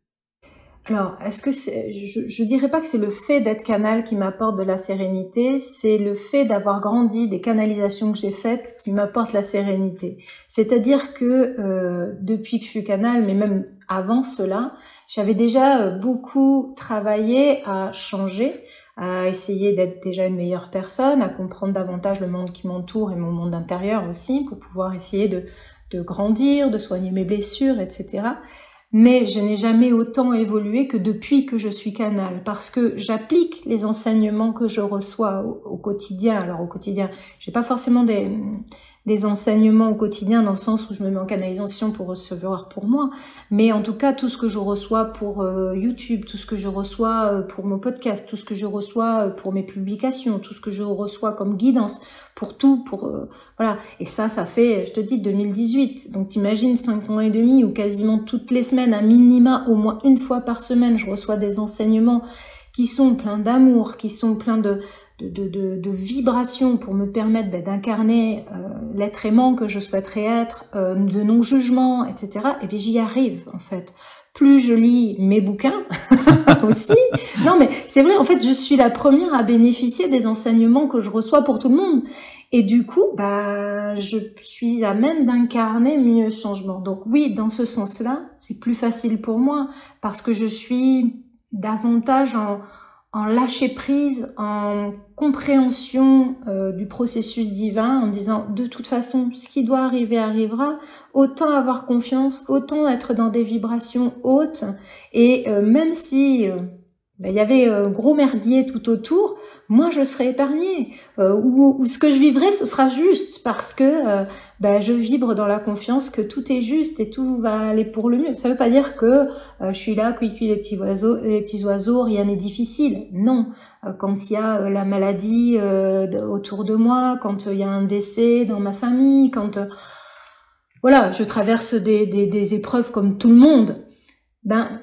Alors, est-ce que je dirais pas que c'est le fait d'être canal qui m'apporte de la sérénité, c'est le fait d'avoir grandi des canalisations que j'ai faites qui m'apporte la sérénité. C'est-à-dire que depuis que je suis canal, mais même avant cela, j'avais déjà beaucoup travaillé à changer, à essayer d'être déjà une meilleure personne, à comprendre davantage le monde qui m'entoure et mon monde intérieur aussi, pour pouvoir essayer de grandir, de soigner mes blessures, etc. Mais je n'ai jamais autant évolué que depuis que je suis canal, parce que j'applique les enseignements que je reçois au quotidien. Alors au quotidien, j'ai pas forcément des enseignements au quotidien dans le sens où je me mets en canalisation pour recevoir pour moi, mais en tout cas tout ce que je reçois pour YouTube, tout ce que je reçois pour mon podcast, tout ce que je reçois pour mes publications, tout ce que je reçois comme guidance, pour tout, voilà. Et ça fait, je te dis, 2018. Donc t'imagines 5 ans et demi où quasiment toutes les semaines, à minima, au moins une fois par semaine, je reçois des enseignements qui sont pleins d'amour, qui sont pleins de vibrations pour me permettre d'incarner l'être aimant que je souhaiterais être, de non-jugement, etc. Et puis j'y arrive, en fait. Plus je lis mes bouquins aussi. Non, mais c'est vrai, en fait, je suis la première à bénéficier des enseignements que je reçois pour tout le monde. Et du coup, je suis à même d'incarner mieux le changement. Donc oui, dans ce sens-là, c'est plus facile pour moi parce que je suis davantage en lâcher prise, en compréhension du processus divin, en disant de toute façon, ce qui doit arriver arrivera, autant avoir confiance, autant être dans des vibrations hautes, et même si il y avait gros merdier tout autour, moi je serai épargnée, ou ce que je vivrai ce sera juste, parce que je vibre dans la confiance que tout est juste et tout va aller pour le mieux. Ça veut pas dire que je suis là, cuit les petits oiseaux, rien n'est difficile. Non, quand il y a la maladie autour de moi, quand il y a un décès dans ma famille, quand voilà, je traverse des épreuves comme tout le monde,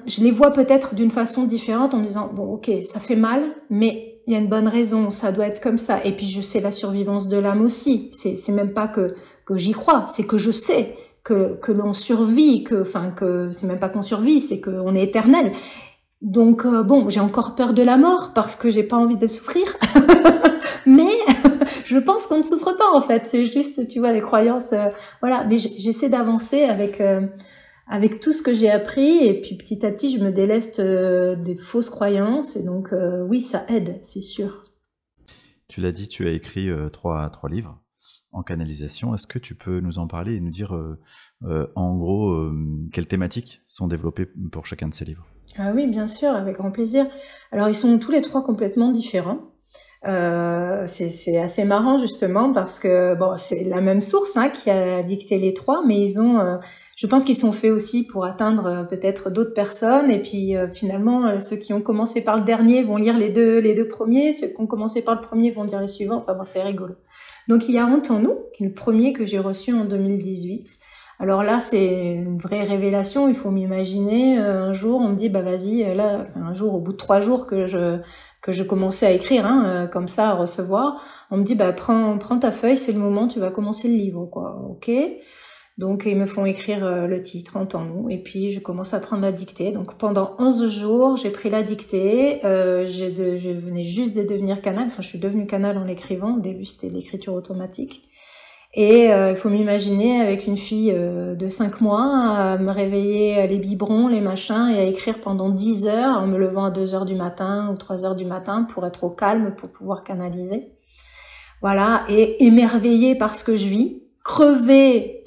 je les vois peut-être d'une façon différente en me disant, bon, ok, ça fait mal, mais il y a une bonne raison, ça doit être comme ça. Et puis, je sais la survivance de l'âme aussi. C'est même pas que j'y crois, c'est que je sais que l'on survit, que c'est même pas qu'on survit, c'est qu'on est éternel. Donc, j'ai encore peur de la mort parce que j'ai pas envie de souffrir. Mais je pense qu'on ne souffre pas, en fait. C'est juste, tu vois, les croyances, voilà. Mais j'essaie d'avancer avec tout ce que j'ai appris, et puis petit à petit, je me déleste des fausses croyances, et donc oui, ça aide, c'est sûr. Tu l'as dit, tu as écrit trois livres en canalisation. Est-ce que tu peux nous en parler et nous dire en gros quelles thématiques sont développées pour chacun de ces livres? Ah oui, bien sûr, avec grand plaisir. Alors, ils sont tous les trois complètement différents. C'est assez marrant justement parce que bon, c'est la même source hein, qui a dicté les trois, mais je pense qu'ils sont faits aussi pour atteindre peut-être d'autres personnes. Et puis finalement, ceux qui ont commencé par le dernier vont lire les deux premiers, ceux qui ont commencé par le premier vont lire les suivants. Enfin bon, c'est rigolo. Donc il y a Honte en nous, qui est le premier que j'ai reçu en 2018. Alors là, c'est une vraie révélation. Il faut m'imaginer un jour, on me dit bah vas-y, là, un jour au bout de 3 jours que je commençais à écrire, hein, comme ça, à recevoir, on me dit bah prends ta feuille, c'est le moment, tu vas commencer le livre, quoi. Ok. Donc ils me font écrire le titre en temps nous, et puis je commence à prendre la dictée. Donc pendant 11 jours, j'ai pris la dictée. Je venais juste de devenir canal. Enfin, je suis devenue canal en l'écrivant. Au début, c'était l'écriture automatique. Et il faut m'imaginer avec une fille de 5 mois à me réveiller les biberons, les machins, et à écrire pendant 10 heures en me levant à 2 heures du matin ou 3 heures du matin pour être au calme, pour pouvoir canaliser. Voilà, et émerveillée par ce que je vis, crevée,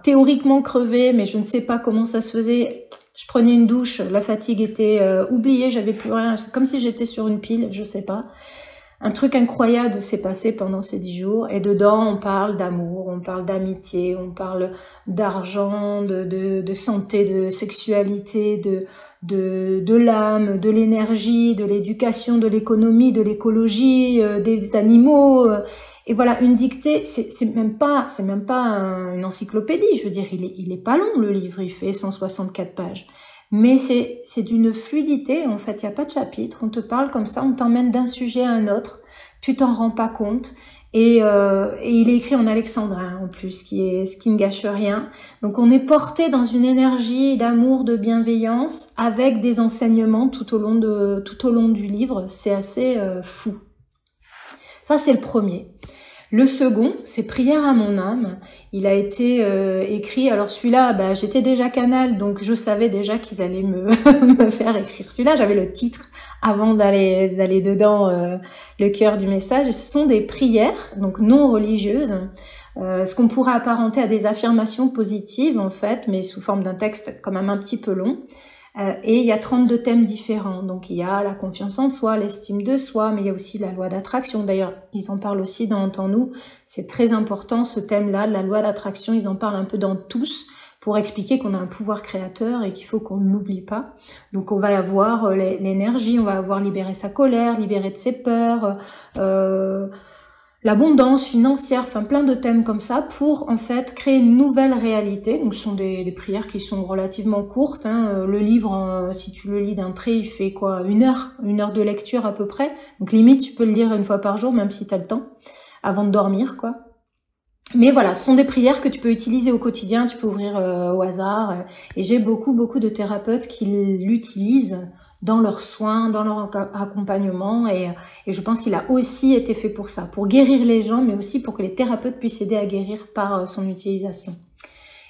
théoriquement crevée, mais je ne sais pas comment ça se faisait. Je prenais une douche, la fatigue était oubliée, j'avais plus rien, c'est comme si j'étais sur une pile, je sais pas. Un truc incroyable s'est passé pendant ces 10 jours, et dedans on parle d'amour, on parle d'amitié, on parle d'argent, de santé, de sexualité, de l'âme, de l'énergie, de l'éducation, de l'économie, de l'écologie, des animaux. Et voilà, une dictée, c'est même pas une encyclopédie. Je veux dire, il est pas long le livre, il fait 164 pages. Mais c'est d'une fluidité, en fait, il n'y a pas de chapitre, on te parle comme ça, on t'emmène d'un sujet à un autre, tu t'en rends pas compte, et il est écrit en alexandrin en plus, ce qui ne gâche rien. Donc on est porté dans une énergie d'amour, de bienveillance, avec des enseignements tout au long du livre, c'est assez fou. Ça c'est le premier. Le second, c'est Prière à mon âme. Il a été écrit, alors celui-là, bah, j'étais déjà canal, donc je savais déjà qu'ils allaient me faire écrire celui-là. J'avais le titre avant d'aller dedans, le cœur du message. Et ce sont des prières, donc non religieuses, ce qu'on pourrait apparenter à des affirmations positives en fait, mais sous forme d'un texte quand même un petit peu long. Et il y a 32 thèmes différents. Donc il y a la confiance en soi, l'estime de soi, mais il y a aussi la loi d'attraction. D'ailleurs, ils en parlent aussi dans nous. C'est très important ce thème-là, la loi d'attraction. Ils en parlent un peu dans tous pour expliquer qu'on a un pouvoir créateur et qu'il faut qu'on ne l'oublie pas. Donc on va avoir l'énergie, on va avoir libéré sa colère, libéré de ses peurs, l'abondance financière, enfin plein de thèmes comme ça pour en fait créer une nouvelle réalité. Donc ce sont des prières qui sont relativement courtes, hein. Le livre, si tu le lis d'un trait, il fait quoi, une heure de lecture à peu près. Donc limite tu peux le lire une fois par jour même si tu as le temps, avant de dormir quoi. Mais voilà, ce sont des prières que tu peux utiliser au quotidien, tu peux ouvrir au hasard. Et j'ai beaucoup de thérapeutes qui l'utilisent dans leurs soins, dans leur accompagnement. Et je pense qu'il a aussi été fait pour ça, pour guérir les gens, mais aussi pour que les thérapeutes puissent aider à guérir par son utilisation.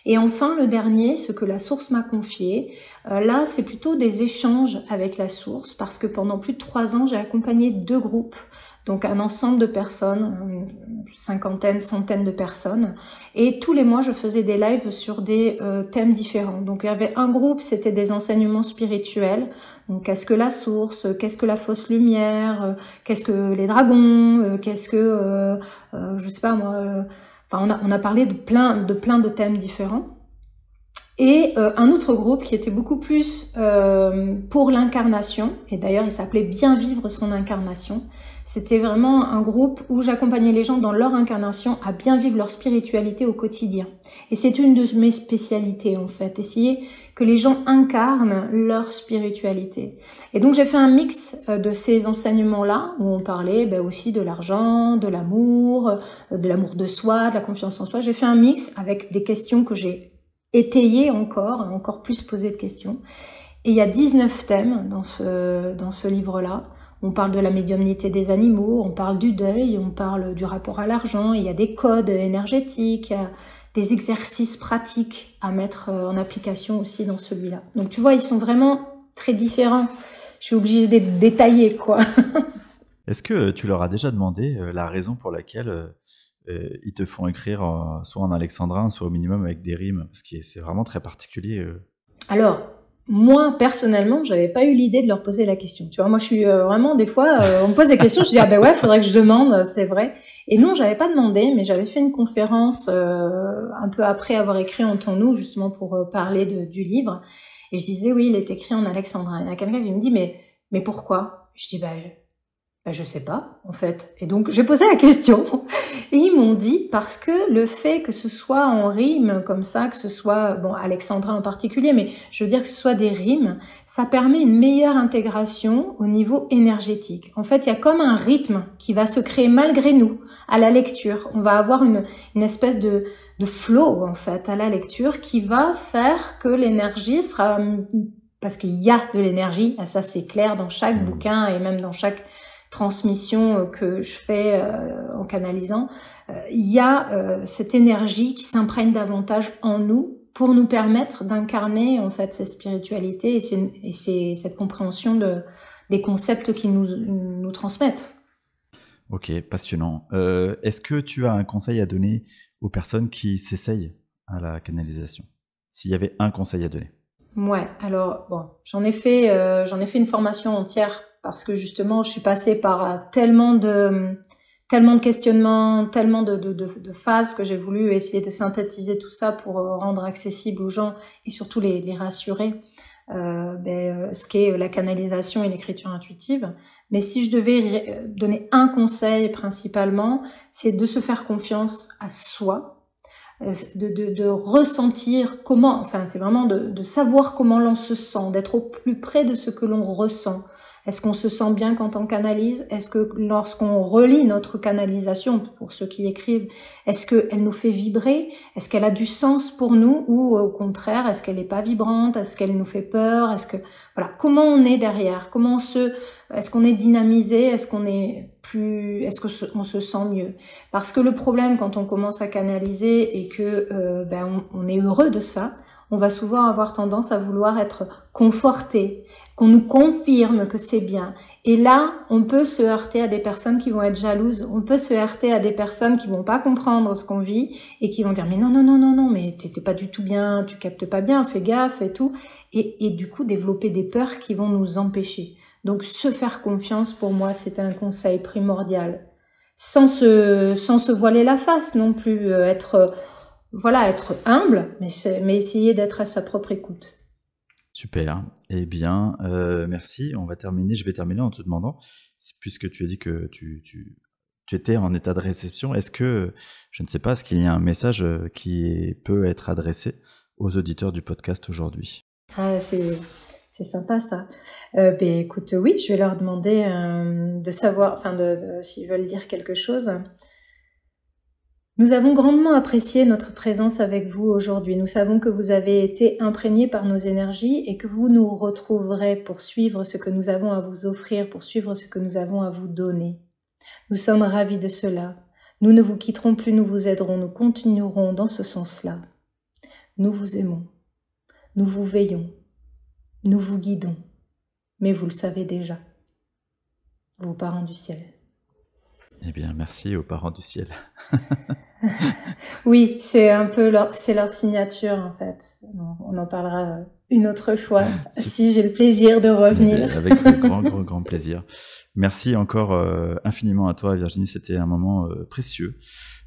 Et enfin, le dernier, ce que la source m'a confié, là, c'est plutôt des échanges avec la source, parce que pendant plus de 3 ans, j'ai accompagné 2 groupes, donc un ensemble de personnes, une cinquantaine, centaine de personnes, et tous les mois, je faisais des lives sur des thèmes différents. Donc il y avait un groupe, c'était des enseignements spirituels, donc qu'est-ce que la source, qu'est-ce que la fausse lumière, qu'est-ce que les dragons, qu'est-ce que, je sais pas moi... Enfin, on a parlé de plein de thèmes différents. Et un autre groupe qui était beaucoup plus pour l'incarnation, et d'ailleurs il s'appelait Bien vivre son incarnation. C'était vraiment un groupe où j'accompagnais les gens dans leur incarnation à bien vivre leur spiritualité au quotidien. Et c'est une de mes spécialités en fait, essayer que les gens incarnent leur spiritualité. Et donc j'ai fait un mix de ces enseignements-là, où on parlait aussi de l'argent, de l'amour de soi, de la confiance en soi. J'ai fait un mix avec des questions que j'ai étayées encore plus posé de questions. Et il y a 19 thèmes dans ce livre-là. On parle de la médiumnité des animaux, on parle du deuil, on parle du rapport à l'argent, il y a des codes énergétiques, il y a des exercices pratiques à mettre en application aussi dans celui-là. Donc tu vois, ils sont vraiment très différents. Je suis obligée de détailler, quoi. Est-ce que tu leur as déjà demandé la raison pour laquelle ils te font écrire soit en alexandrin, soit au minimum avec des rimes? Parce que c'est vraiment très particulier. Alors, moi, personnellement, j'avais pas eu l'idée de leur poser la question. Tu vois, moi, je suis vraiment, des fois, on me pose des questions, je dis, ah ben ouais, faudrait que je demande, c'est vrai. Et non, j'avais pas demandé, mais j'avais fait une conférence un peu après avoir écrit En ton nous, justement pour parler du livre. Et je disais, oui, il est écrit en alexandrin. Il y a quelqu'un qui me dit, mais pourquoi? Je dis, je sais pas, en fait. Et donc, j'ai posé la question. Et ils m'ont dit, parce que le fait que ce soit en rime, comme ça, que ce soit, bon, alexandrin en particulier, mais je veux dire que ce soit des rimes, ça permet une meilleure intégration au niveau énergétique. En fait, il y a comme un rythme qui va se créer malgré nous à la lecture. On va avoir une espèce de flow, en fait, à la lecture qui va faire que l'énergie sera, parce qu'il y a de l'énergie, ça c'est clair dans chaque bouquin et même dans chaque transmission que je fais en canalisant, il y a cette énergie qui s'imprègne davantage en nous pour nous permettre d'incarner en fait cette spiritualité et cette compréhension des concepts qu'ils nous transmettent. Ok, passionnant. Est-ce que tu as un conseil à donner aux personnes qui s'essayent à la canalisation? S'il y avait un conseil à donner. Ouais, alors bon, j'en ai fait une formation entière parce que justement, je suis passée par tellement de questionnements, tellement de phases que j'ai voulu essayer de synthétiser tout ça pour rendre accessible aux gens et surtout les rassurer. Ce qu'est la canalisation et l'écriture intuitive. Mais si je devais donner un conseil principalement, c'est de se faire confiance à soi, de ressentir comment, enfin c'est vraiment de savoir comment l'on se sent, d'être au plus près de ce que l'on ressent. Est-ce qu'on se sent bien quand on canalise? Est-ce que lorsqu'on relit notre canalisation, pour ceux qui écrivent, est-ce qu'elle nous fait vibrer? Est-ce qu'elle a du sens pour nous? Ou au contraire, est-ce qu'elle n'est pas vibrante? Est-ce qu'elle nous fait peur? Voilà, comment on est derrière? Est-ce qu'on est dynamisé? Est-ce qu'on se sent mieux? Parce que le problème quand on commence à canaliser et que on est heureux de ça, on va souvent avoir tendance à vouloir être conforté, qu'on nous confirme que c'est bien. Et là, on peut se heurter à des personnes qui vont être jalouses, on peut se heurter à des personnes qui vont pas comprendre ce qu'on vit et qui vont dire mais non, mais t'es pas du tout bien, tu captes pas bien, fais gaffe et tout. Et du coup, développer des peurs qui vont nous empêcher. Donc, se faire confiance, pour moi, c'est un conseil primordial. Sans se voiler la face non plus, être humble, mais essayer d'être à sa propre écoute. Super. Eh bien, merci. Je vais terminer en te demandant, puisque tu as dit que tu étais en état de réception, est-ce qu'il y a un message qui peut être adressé aux auditeurs du podcast aujourd'hui? Ah, c'est sympa ça. Écoute, oui, je vais leur demander de savoir, s'ils veulent dire quelque chose. Nous avons grandement apprécié notre présence avec vous aujourd'hui. Nous savons que vous avez été imprégnés par nos énergies et que vous nous retrouverez pour suivre ce que nous avons à vous offrir, pour suivre ce que nous avons à vous donner. Nous sommes ravis de cela. Nous ne vous quitterons plus, nous vous aiderons, nous continuerons dans ce sens-là. Nous vous aimons. Nous vous veillons. Nous vous guidons. Mais vous le savez déjà. Vos parents du ciel. Eh bien, merci aux parents du ciel. Oui, c'est un peu leur signature en fait. On en parlera une autre fois si j'ai le plaisir de revenir. Avec grand plaisir. Merci encore infiniment à toi Virginie, c'était un moment précieux.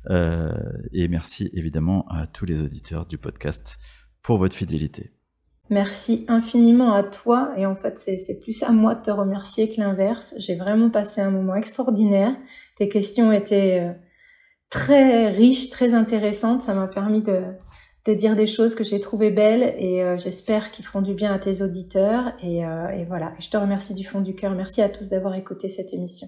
Et merci évidemment à tous les auditeurs du podcast pour votre fidélité. Merci infiniment à toi et en fait c'est plus à moi de te remercier que l'inverse. J'ai vraiment passé un moment extraordinaire. Tes questions étaient très riches, très intéressantes. Ça m'a permis de dire des choses que j'ai trouvées belles et j'espère qu'ils feront du bien à tes auditeurs. Et voilà, je te remercie du fond du cœur. Merci à tous d'avoir écouté cette émission.